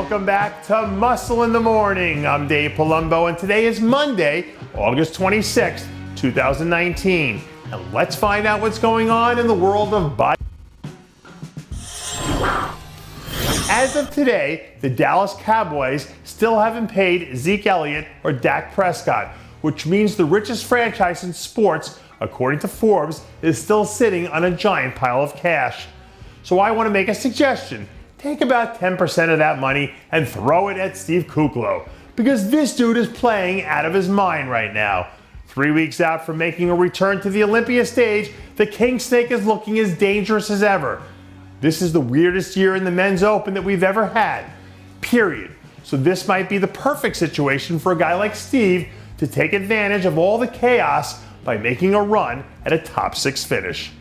Welcome back to Muscle in the Morning. I'm Dave Palumbo, and today is Monday, August 26th, 2019. And let's find out what's going on in the world of body. As of today, the Dallas Cowboys still haven't paid Zeke Elliott or Dak Prescott, which means the richest franchise in sports, according to Forbes, is still sitting on a giant pile of cash. So I want to make a suggestion. Take about 10% of that money and throw it at Steve Kuclo, because this dude is playing out of his mind right now. 3 weeks out from making a return to the Olympia stage, the King Snake is looking as dangerous as ever. This is the weirdest year in the men's open that we've ever had, period. So this might be the perfect situation for a guy like Steve to take advantage of all the chaos by making a run at a top 6 finish.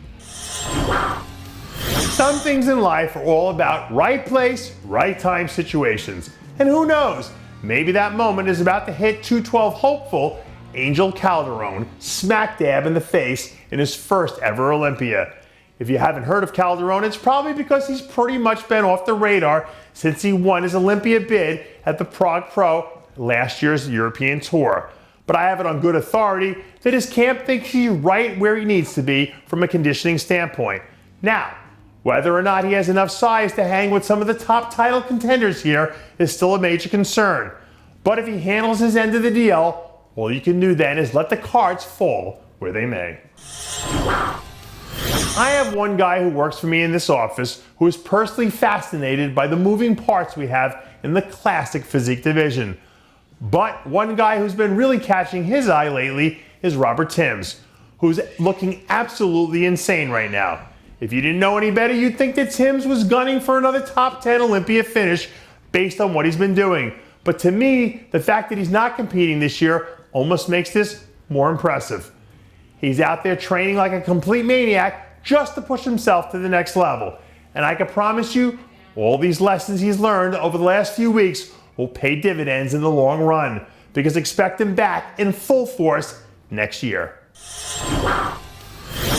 Some things in life are all about right place, right time situations. And who knows, maybe that moment is about to hit 212 hopeful Angel Calderon smack dab in the face in his first ever Olympia. If you haven't heard of Calderon, it's probably because he's pretty much been off the radar since he won his Olympia bid at the Prague Pro last year's European Tour. But I have it on good authority that his camp thinks he's right where he needs to be from a conditioning standpoint. Now, whether or not he has enough size to hang with some of the top title contenders here is still a major concern. But if he handles his end of the deal, all you can do then is let the cards fall where they may. I have one guy who works for me in this office who is personally fascinated by the moving parts we have in the classic physique division. But one guy who's been really catching his eye lately is Robert Timms, who's looking absolutely insane right now. If you didn't know any better, you'd think that Timms was gunning for another top 10 Olympia finish based on what he's been doing. But to me, the fact that he's not competing this year almost makes this more impressive. He's out there training like a complete maniac just to push himself to the next level. And I can promise you, all these lessons he's learned over the last few weeks will pay dividends in the long run, because expect him back in full force next year.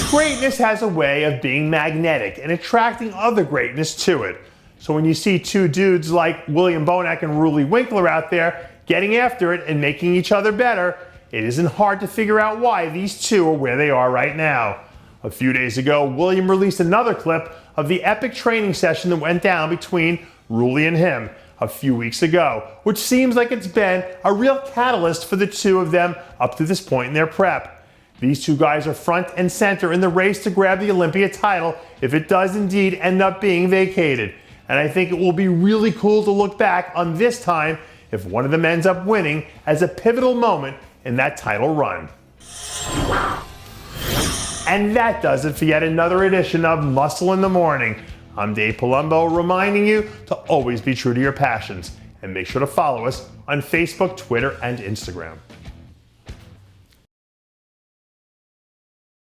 Greatness has a way of being magnetic and attracting other greatness to it. So when you see two dudes like William Bonac and ROELLY WINKLAAR out there getting after it and making each other better, it isn't hard to figure out why these two are where they are right now. A few days ago, William released another clip of the epic training session that went down between ROELLY and him a few weeks ago, which seems like it's been a real catalyst for the two of them up to this point in their prep. These two guys are front and center in the race to grab the Olympia title if it does indeed end up being vacated. And I think it will be really cool to look back on this time if one of them ends up winning as a pivotal moment in that title run. And that does it for yet another edition of Muscle in the Morning. I'm Dave Palumbo, reminding you to always be true to your passions, and make sure to follow us on Facebook, Twitter, and Instagram.